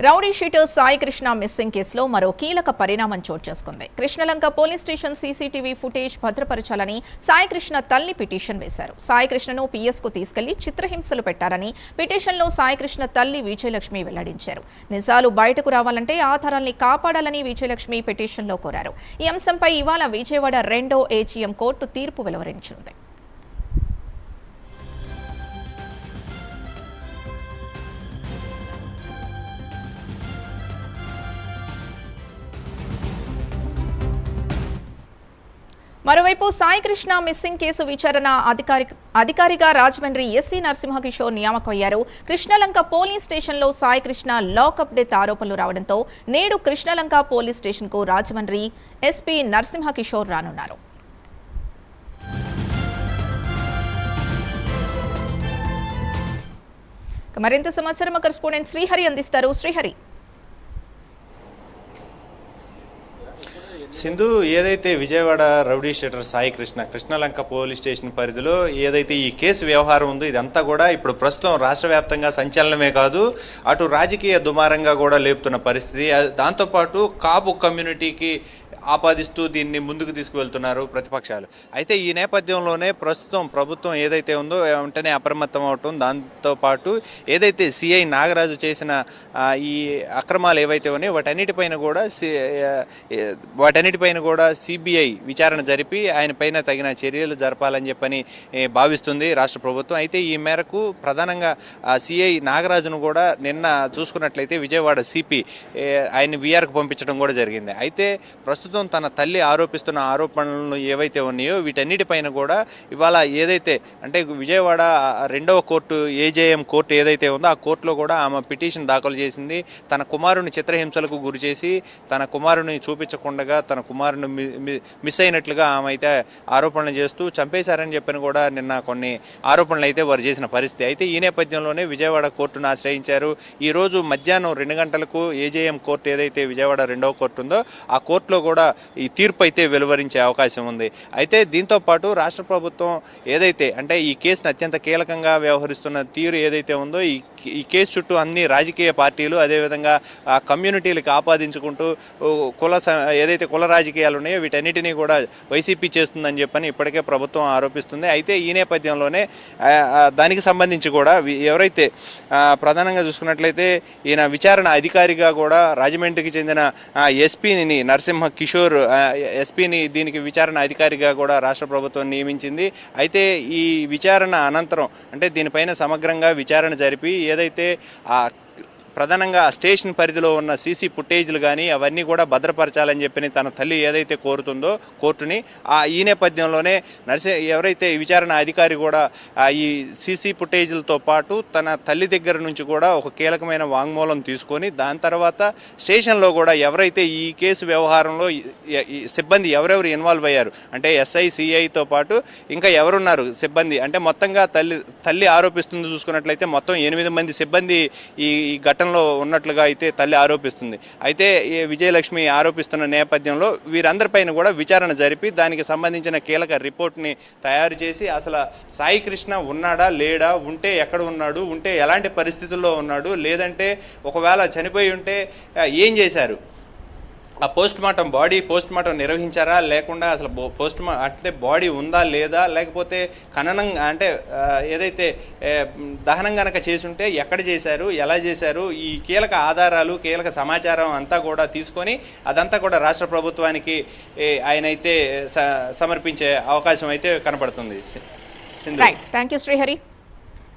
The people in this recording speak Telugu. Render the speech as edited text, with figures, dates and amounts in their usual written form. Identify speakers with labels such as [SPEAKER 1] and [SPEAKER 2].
[SPEAKER 1] Rowdy sheeter Sai Krishna missing కేసులో మరో కీలక పరిణామం చోటు చేసుకుంది. Krishnalanka police station CCTV footage భద్రపరచాలని Sai Krishna తల్లి పిటిషన్ వేశారు. సాయి కృష్ణను పీఎస్కు తీసుకెళ్లి చిత్రహింసలు పెట్టారని పిటిషన్లో సాయి కృష్ణ తల్లి విజయలక్ష్మి వెల్లడించారు. నిజాలు బయటకు రావాలంటే ఆధారాల్ని కాపాడాలని విజయలక్ష్మి పిటిషన్లో కోరారు. ఈ అంశంపై ఇవాళ విజయవాడ 2వ ఏజీఎం కోర్టు తీర్పు వెలువరించింది. మరోవైపు సాయి కృష్ణ మిస్సింగ్ కేసు విచారణ అధికారిగా రాజమండ్రి ఎస్సీ నరసింహకిషోర్ నియామకమయ్యారు. కృష్ణలంక పోలీస్ స్టేషన్లో సాయి కృష్ణ లాకప్ డెత్ ఆరోపణలు రావడంతో నేడు కృష్ణలంక పోలీస్ స్టేషన్కు రాజమండ్రి ఎస్పీ నరసింహకిషోర్ రానున్నారు. మరింత సమాచారం కరెస్పాండెంట్ శ్రీహరి అందిస్తారు. శ్రీహరి,
[SPEAKER 2] సింధు, ఏదైతే Vijayawada rowdy sheeter Sai Krishnalanka police station పరిధిలో ఏదైతే ఈ కేసు వ్యవహారం ఉందో ఇదంతా కూడా ఇప్పుడు ప్రస్తుతం రాష్ట్ర వ్యాప్తంగా సంచలనమే కాదు, అటు రాజకీయ దుమారంగా కూడా లేపుతున్న పరిస్థితి. దాంతోపాటు కాపు కమ్యూనిటీకి ఆపాదిస్తూ దీన్ని ముందుకు తీసుకువెళ్తున్నారు ప్రతిపక్షాలు. అయితే ఈ నేపథ్యంలోనే ప్రస్తుతం ప్రభుత్వం ఏదైతే ఉందో వెంటనే అప్రమత్తం అవటం, దాంతోపాటు ఏదైతే సిఐ నాగరాజు చేసిన ఈ అక్రమాలు ఏవైతే ఉన్నాయో వాటన్నిటిపైన కూడా సిబిఐ విచారణ జరిపి ఆయన పైన తగిన చర్యలు జరపాలని చెప్పని భావిస్తుంది రాష్ట్ర ప్రభుత్వం. అయితే ఈ మేరకు ప్రధానంగా సిఐ నాగరాజును కూడా నిన్న చూసుకున్నట్లయితే విజయవాడ సిపి ఆయన్ని విఆర్కు పంపించడం కూడా జరిగింది. అయితే ప్రస్తుతం తన తల్లి ఆరోపిస్తున్న ఆరోపణలు ఏవైతే ఉన్నాయో వీటన్నిటిపైన కూడా ఇవాళ ఏదైతే అంటే విజయవాడ 2వ కోర్టు ఏజేఎం కోర్టు ఏదైతే ఉందో ఆ కోర్టులో కూడా ఆమె పిటిషన్ దాఖలు చేసింది. తన కుమారుని చిత్రహింసలకు గురి చేసి తన కుమారుని చూపించకుండా తన కుమారుని మిస్ అయినట్లుగా ఆమె అయితే ఆరోపణలు చేస్తూ చంపేశారని చెప్పని కూడా నిన్న కొన్ని ఆరోపణలు అయితే వారు చేసిన పరిస్థితి. అయితే ఈ నేపథ్యంలోనే విజయవాడ కోర్టును ఆశ్రయించారు. ఈరోజు మధ్యాహ్నం 2 గంటలకు ఏజేఎం కోర్టు ఏదైతే విజయవాడ 2వ కోర్టు ఉందో ఆ కోర్టులో కూడా ఈ తీర్పు అయితే వెలువరించే అవకాశం ఉంది. అయితే దీంతో పాటు రాష్ట్ర ప్రభుత్వం ఏదైతే అంటే ఈ కేసును అత్యంత కీలకంగా వ్యవహరిస్తున్న తీరు ఏదైతే ఉందో ఈ కేసు చుట్టూ అన్ని రాజకీయ పార్టీలు అదేవిధంగా కమ్యూనిటీలకు ఆపాదించుకుంటూ ఏదైతే కుల రాజకీయాలు ఉన్నాయో వీటన్నిటినీ కూడా వైసీపీ చేస్తుందని చెప్పని ఇప్పటికే ప్రభుత్వం ఆరోపిస్తుంది. అయితే ఈ నేపథ్యంలోనే దానికి సంబంధించి కూడా ఎవరైతే ప్రధానంగా చూసుకున్నట్లయితే ఈయన విచారణ అధికారిగా కూడా రాజమండ్రికి చెందిన ఎస్పీని నరసింహ కిషోర్ ఎస్పీని దీనికి విచారణ అధికారిగా కూడా రాష్ట్ర ప్రభుత్వం నియమించింది. అయితే ఈ విచారణ అనంతరం అంటే దీనిపైన సమగ్రంగా విచారణ జరిపి ఏదైతే ప్రధానంగా స్టేషన్ పరిధిలో ఉన్న సీసీ ఫుటేజ్లు కానీ అవన్నీ కూడా భద్రపరచాలని చెప్పి తన తల్లి ఏదైతే కోరుతుందో కోర్టుని ఈ నేపథ్యంలోనే ఎవరైతే విచారణ అధికారి కూడా ఈ సీసీ ఫుటేజ్లతో పాటు తన తల్లి దగ్గర నుంచి కూడా ఒక కీలకమైన వాంగ్మూలం తీసుకొని దాని తర్వాత స్టేషన్లో కూడా ఎవరైతే ఈ కేసు వ్యవహారంలో సిబ్బంది ఎవరెవరు ఇన్వాల్వ్ అయ్యారు అంటే ఎస్ఐ సిఐతో పాటు ఇంకా ఎవరున్నారు సిబ్బంది అంటే మొత్తంగా తల్లి ఆరోపిస్తుంది చూసుకున్నట్లయితే మొత్తం 8 మంది సిబ్బంది ఈ ఘటనలో ఉన్నట్లుగా అయితే తల్లి ఆరోపిస్తుంది. అయితే విజయలక్ష్మి ఆరోపిస్తున్న నేపథ్యంలో వీరందరిపైన కూడా విచారణ జరిపి దానికి సంబంధించిన కీలక రిపోర్ట్ని తయారు చేసి అసలు సాయి కృష్ణ ఉన్నాడా లేడా, ఉంటే ఎక్కడ ఉన్నాడు, ఉంటే ఎలాంటి పరిస్థితుల్లో ఉన్నాడు, లేదంటే ఒకవేళ చనిపోయి ఉంటే ఏం చేశారు, ఆ బాడీ పోస్ట్ మార్టం నిర్వహించారా లేకుండా అసలు అంటే బాడీ ఉందా లేదా, లేకపోతే ఖననం అంటే ఏదైతే దహనం గనక చేసుంటే ఎక్కడ చేశారు, ఎలా చేశారు, ఈ కీలక ఆధారాలు కీలక సమాచారం అంతా కూడా తీసుకొని అదంతా కూడా రాష్ట్ర ప్రభుత్వానికి ఆయన అయితే సమర్పించే అవకాశం అయితే కనపడుతుంది.
[SPEAKER 1] Thank you Srihari.